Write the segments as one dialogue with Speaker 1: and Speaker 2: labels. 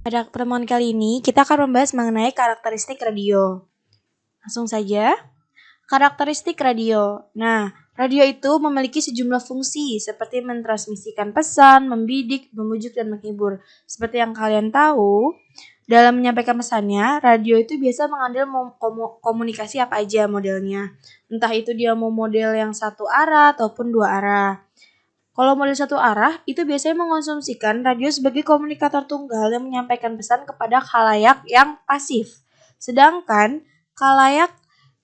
Speaker 1: Pada pertemuan kali ini, kita akan membahas mengenai karakteristik radio. Langsung saja. Karakteristik radio. Nah, radio itu memiliki sejumlah fungsi seperti mentransmisikan pesan, membidik, memujuk, dan menghibur. Seperti yang kalian tahu, dalam menyampaikan pesannya, radio itu biasa mengambil komunikasi apa aja modelnya. Entah itu dia mau model yang satu arah ataupun dua arah. Kalau model satu arah, itu biasanya mengonsumsikan radio sebagai komunikator tunggal yang menyampaikan pesan kepada khalayak yang pasif. Sedangkan khalayak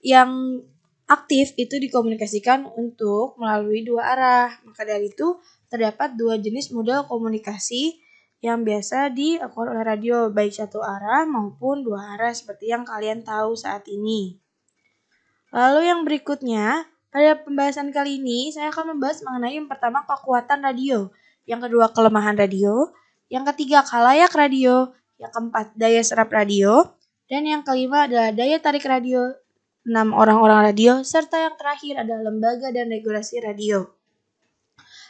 Speaker 1: yang aktif itu dikomunikasikan untuk melalui dua arah. Maka dari itu, terdapat dua jenis model komunikasi yang biasa dilakukan oleh radio, baik satu arah maupun dua arah seperti yang kalian tahu saat ini. Lalu yang berikutnya, pada pembahasan kali ini, saya akan membahas mengenai yang pertama kekuatan radio, yang kedua kelemahan radio, yang ketiga khalayak radio, yang keempat daya serap radio, dan yang kelima adalah daya tarik radio, 6 orang-orang radio, serta yang terakhir adalah lembaga dan regulasi radio.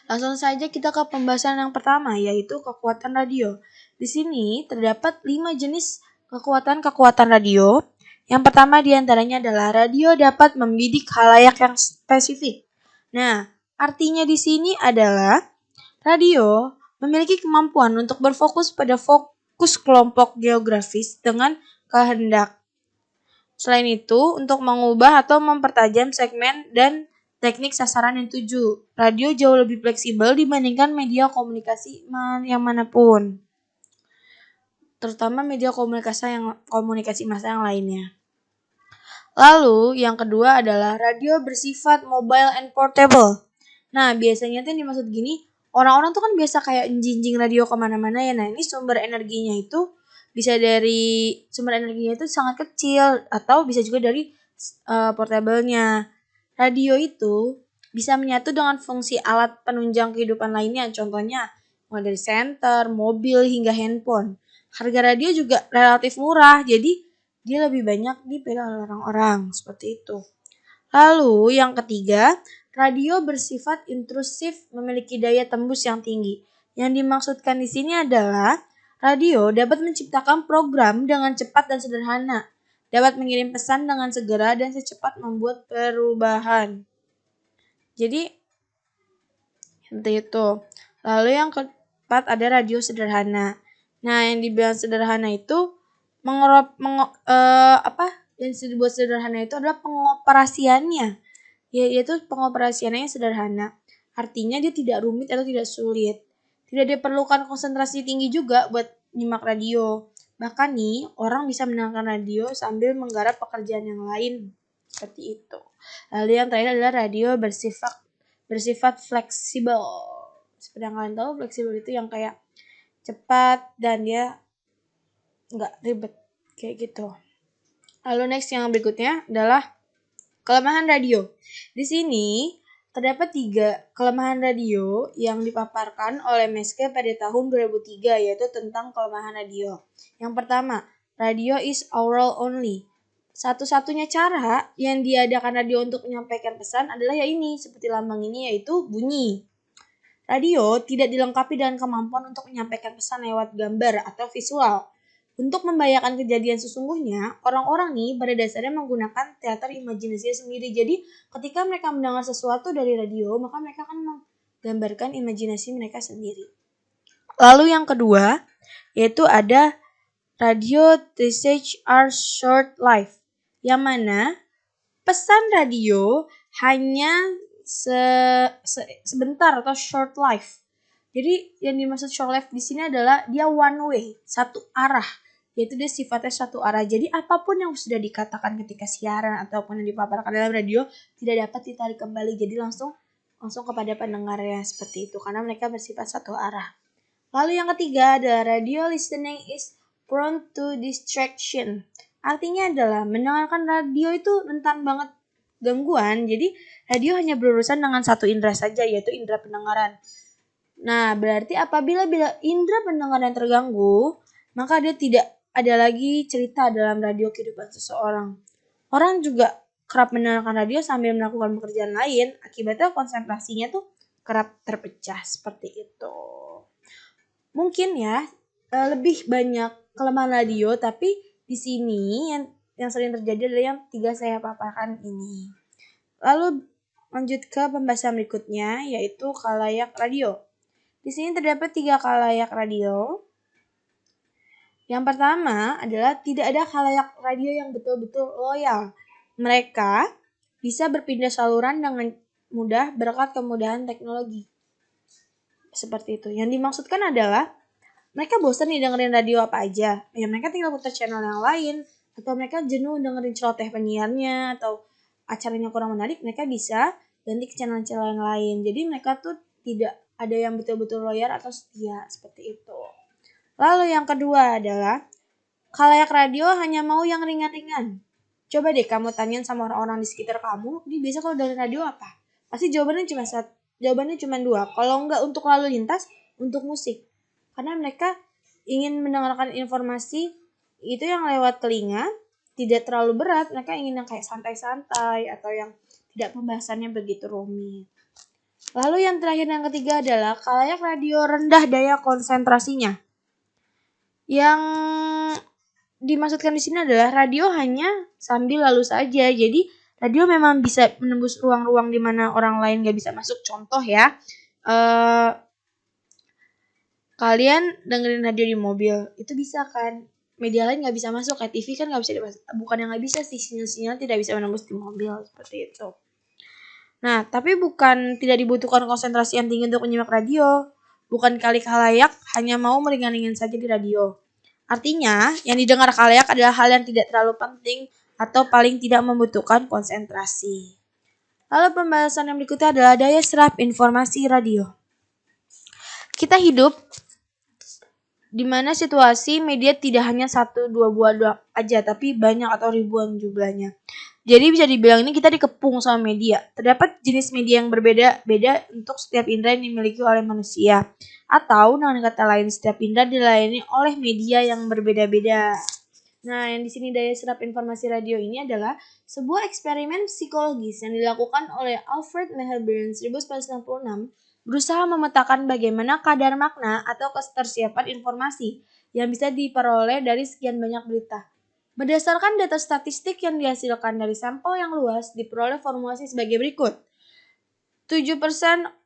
Speaker 1: Langsung saja kita ke pembahasan yang pertama, yaitu kekuatan radio. Di sini terdapat 5 jenis kekuatan radio. Yang pertama diantaranya adalah radio dapat membidik khalayak yang spesifik. Nah, artinya di sini adalah radio memiliki kemampuan untuk berfokus pada fokus kelompok geografis dengan kehendak. Selain itu, untuk mengubah atau mempertajam segmen dan teknik sasaran yang tuju, radio jauh lebih fleksibel dibandingkan media komunikasi yang manapun, terutama media komunikasi massa yang lainnya. Lalu, yang kedua adalah radio bersifat mobile and portable. Nah, biasanya tuh yang dimaksud gini, orang-orang tuh kan biasa kayak jinjing radio kemana-mana ya. Nah, ini sumber energinya itu bisa dari sumber energinya itu sangat kecil atau bisa juga dari portable-nya. Radio itu bisa menyatu dengan fungsi alat penunjang kehidupan lainnya, contohnya mulai dari senter, mobil, hingga handphone. Harga radio juga relatif murah, jadi dia lebih banyak dipilih oleh orang-orang, seperti itu. Lalu yang ketiga, radio bersifat intrusif, memiliki daya tembus yang tinggi. Yang dimaksudkan di sini adalah radio dapat menciptakan program dengan cepat dan sederhana, dapat mengirim pesan dengan segera dan secepat membuat perubahan. Jadi itu. Lalu yang keempat ada radio sederhana. Nah, yang dibilang sederhana itu yang dibuat sederhana itu adalah pengoperasiannya. Yaitu pengoperasiannya yang sederhana. Artinya dia tidak rumit atau tidak sulit. Tidak diperlukan konsentrasi tinggi juga buat nyimak radio. Bahkan nih, orang bisa mendengarkan radio sambil menggarap pekerjaan yang lain. Seperti itu. Lalu yang terakhir adalah radio bersifat fleksibel. Seperti yang kalian tahu, fleksibel itu yang kayak cepat dan dia nggak ribet kayak gitu. Lalu next yang berikutnya adalah kelemahan radio. Di sini terdapat 3 kelemahan radio yang dipaparkan oleh Meske pada tahun 2003, yaitu tentang kelemahan radio. Yang pertama, radio is aural only. Satu-satunya cara yang diadakan radio untuk menyampaikan pesan adalah seperti lambang ini, yaitu bunyi. Radio tidak dilengkapi dengan kemampuan untuk menyampaikan pesan lewat gambar atau visual. Untuk membayangkan kejadian sesungguhnya, orang-orang nih pada dasarnya menggunakan teater imajinasi sendiri. Jadi, ketika mereka mendengar sesuatu dari radio, maka mereka akan menggambarkan imajinasi mereka sendiri. Lalu yang kedua, yaitu ada radio message are short life, yang mana pesan radio hanya sebentar atau short life. Jadi yang dimaksud short life di sini adalah dia one way, satu arah, yaitu dia sifatnya satu arah. Jadi apapun yang sudah dikatakan ketika siaran ataupun yang dipaparkan dalam radio tidak dapat ditarik kembali. Jadi langsung kepada pendengarnya seperti itu karena mereka bersifat satu arah. Lalu yang ketiga adalah radio listening is prone to distraction. Artinya adalah mendengarkan radio itu rentan banget gangguan. Jadi radio hanya berurusan dengan satu indera saja, yaitu indera pendengaran. Nah, berarti apabila indera pendengaran terganggu, maka dia tidak ada lagi cerita dalam radio kehidupan seseorang. Orang juga kerap mendengarkan radio sambil melakukan pekerjaan lain, akibatnya konsentrasinya tuh kerap terpecah seperti itu. Mungkin ya, lebih banyak kelemahan radio, tapi di sini yang sering terjadi adalah yang 3 saya paparkan ini. Lalu lanjut ke pembahasan berikutnya, yaitu khalayak radio. Di sini terdapat 3 khalayak radio. Yang pertama adalah tidak ada khalayak radio yang betul-betul loyal. Mereka bisa berpindah saluran dengan mudah berkat kemudahan teknologi. Seperti itu. Yang dimaksudkan adalah mereka bosan nih dengerin radio apa aja. Ya mereka tinggal putar channel yang lain. Atau mereka jenuh dengerin celoteh penyiarnya. Atau acaranya kurang menarik, mereka bisa ganti ke channel-channel yang lain. Jadi mereka tuh tidak ada yang betul-betul loyal atau setia. Seperti itu. Lalu yang kedua adalah khalayak radio hanya mau yang ringan-ringan. Coba deh kamu tanyain sama orang-orang di sekitar kamu, ini biasa kalau dengerin radio apa? Pasti jawabannya cuma 2. Kalau enggak untuk lalu lintas, untuk musik. Karena mereka ingin mendengarkan informasi itu yang lewat telinga, tidak terlalu berat. Mereka ingin yang kayak santai-santai atau yang tidak pembahasannya begitu rumit. Lalu yang terakhir yang ketiga adalah khalayak radio rendah daya konsentrasinya. Yang dimaksudkan di sini adalah radio hanya sambil lalu saja. Jadi radio memang bisa menembus ruang-ruang di mana orang lain gak bisa masuk. Contoh ya, kalian dengerin radio di mobil, itu bisa kan? Media lain gak bisa masuk, kayak TV kan gak bisa dimasuk. Bukan yang gak bisa sih, sinyal-sinyal tidak bisa menembus di mobil, seperti itu. Nah, tapi bukan tidak dibutuhkan konsentrasi yang tinggi untuk menyimak radio. Bukan kali khalayak hanya mau meringan-ringan saja di radio. Artinya, yang didengar khalayak adalah hal yang tidak terlalu penting atau paling tidak membutuhkan konsentrasi. Lalu pembahasan yang berikutnya adalah daya serap informasi radio. Kita hidup di mana situasi media tidak hanya 1-2 buah aja, tapi banyak atau ribuan jumlahnya. Jadi bisa dibilang ini kita dikepung sama media. Terdapat jenis media yang berbeda-beda untuk setiap indera yang dimiliki oleh manusia. Atau dengan kata lain, setiap indera dilayani oleh media yang berbeda-beda. Nah, yang di sini daya serap informasi radio ini adalah sebuah eksperimen psikologis yang dilakukan oleh Alfred Mehlberg 1996, berusaha memetakan bagaimana kadar makna atau ketersiapan informasi yang bisa diperoleh dari sekian banyak berita. Berdasarkan data statistik yang dihasilkan dari sampel yang luas, diperoleh formulasi sebagai berikut. 7%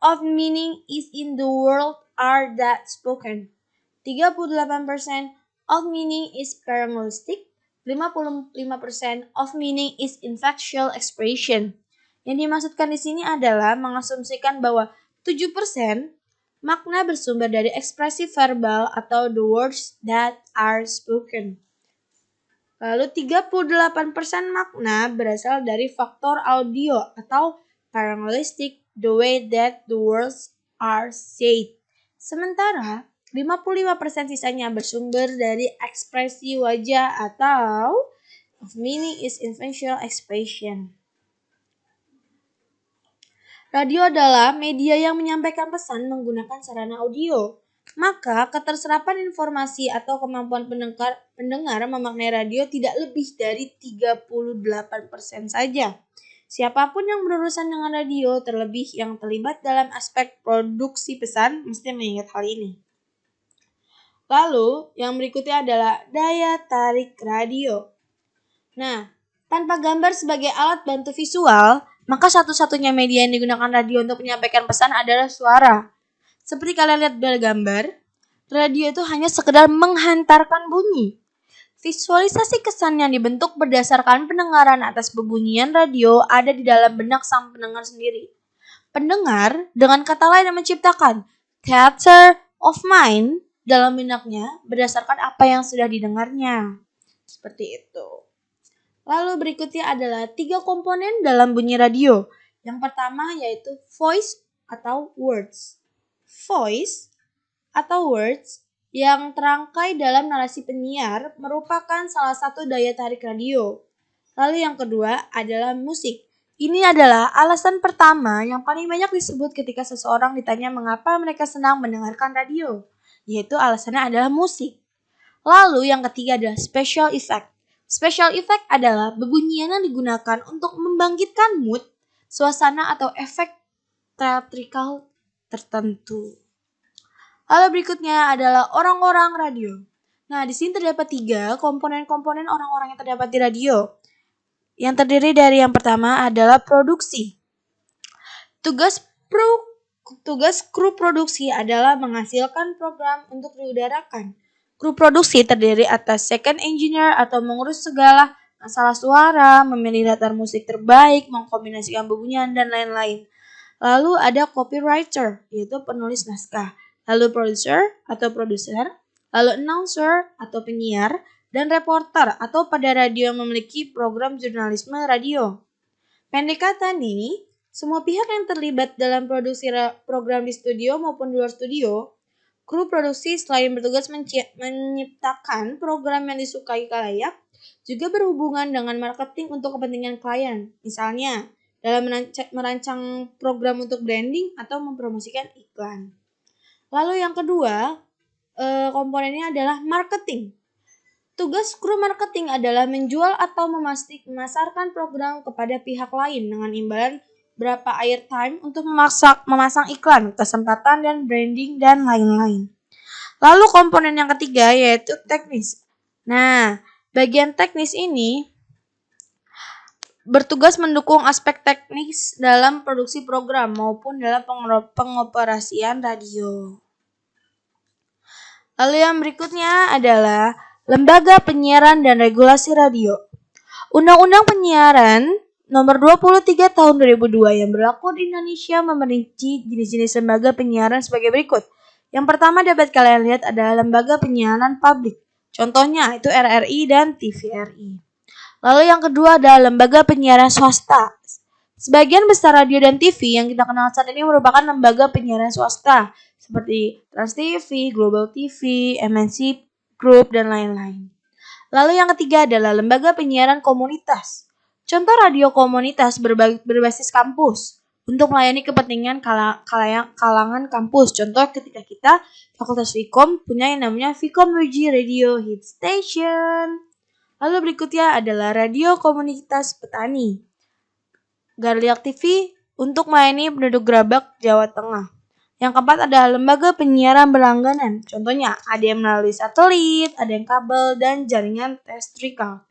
Speaker 1: of meaning is in the world are that spoken. 38% of meaning is parallelistic. 55% of meaning is infactual expression. Yang dimaksudkan di sini adalah mengasumsikan bahwa 7% makna bersumber dari ekspresi verbal atau the words that are spoken. Lalu 38% makna berasal dari faktor audio atau parallelistic, the way that the words are said. Sementara 55% sisanya bersumber dari ekspresi wajah atau of meaning is infactual expression. Radio adalah media yang menyampaikan pesan menggunakan sarana audio. Maka keterserapan informasi atau kemampuan pendengar memaknai radio tidak lebih dari 38% saja. Siapapun yang berurusan dengan radio, terlebih yang terlibat dalam aspek produksi pesan, mesti mengingat hal ini. Lalu, yang berikutnya adalah daya tarik radio. Nah, tanpa gambar sebagai alat bantu visual, maka satu-satunya media yang digunakan radio untuk menyampaikan pesan adalah suara. Seperti kalian lihat dari gambar, radio itu hanya sekedar menghantarkan bunyi. Visualisasi kesan yang dibentuk berdasarkan pendengaran atas bebunyian radio ada di dalam benak sang pendengar sendiri. Pendengar, dengan kata lain, yang menciptakan theater of mind dalam benaknya berdasarkan apa yang sudah didengarnya. Seperti itu. Lalu berikutnya adalah 3 komponen dalam bunyi radio. Yang pertama yaitu voice atau words. Voice atau words yang terangkai dalam narasi penyiar merupakan salah satu daya tarik radio. Lalu yang kedua adalah musik. Ini adalah alasan pertama yang paling banyak disebut ketika seseorang ditanya mengapa mereka senang mendengarkan radio, yaitu alasannya adalah musik. Lalu yang ketiga adalah special effect. Special effect adalah bebunyian yang digunakan untuk membangkitkan mood, suasana atau efek teatrikal tertentu. Lalu berikutnya adalah orang-orang radio. Nah, di sini terdapat 3 komponen-komponen orang-orang yang terdapat di radio. Yang terdiri dari yang pertama adalah produksi. Tugas kru produksi adalah menghasilkan program untuk diudarakan. Kru produksi terdiri atas second engineer atau mengurus segala masalah suara, memilih latar musik terbaik, mengkombinasikan bebunyian, dan lain-lain. Lalu ada copywriter, yaitu penulis naskah. Lalu producer atau produser, lalu announcer atau penyiar, dan reporter atau pada radio yang memiliki program jurnalisme radio. Pendek kata nih, semua pihak yang terlibat dalam produksi program di studio maupun di luar studio, kru produksi selain bertugas menciptakan program yang disukai khalayak, juga berhubungan dengan marketing untuk kepentingan klien. Misalnya, dalam merancang program untuk branding atau mempromosikan iklan. Lalu yang kedua, komponennya adalah marketing. Tugas kru marketing adalah menjual atau memasarkan program kepada pihak lain dengan imbalan berapa airtime untuk memasang iklan, kesempatan, dan branding, dan lain-lain. Lalu komponen yang ketiga yaitu teknis. Nah, bagian teknis ini bertugas mendukung aspek teknis dalam produksi program maupun dalam pengoperasian radio. Lalu yang berikutnya adalah Lembaga Penyiaran dan Regulasi Radio. Undang-Undang Penyiaran Nomor 23 Tahun 2002 yang berlaku di Indonesia memerinci jenis-jenis lembaga penyiaran sebagai berikut. Yang pertama dapat kalian lihat adalah lembaga penyiaran publik. Contohnya itu RRI dan TVRI. Lalu yang kedua adalah lembaga penyiaran swasta. Sebagian besar radio dan TV yang kita kenal saat ini merupakan lembaga penyiaran swasta seperti Trans TV, Global TV, MNC Group, dan lain-lain. Lalu yang ketiga adalah lembaga penyiaran komunitas. Contoh radio komunitas berbasis kampus untuk melayani kepentingan kalangan kampus. Contoh ketika kita Fakultas Vkom punya yang namanya Vkom UG Radio Hit Station. Lalu berikutnya adalah radio komunitas petani. Garliak TV untuk melayani penduduk Gerabak, Jawa Tengah. Yang keempat adalah lembaga penyiaran berlangganan. Contohnya ada yang melalui satelit, ada yang kabel, dan jaringan terrestrial.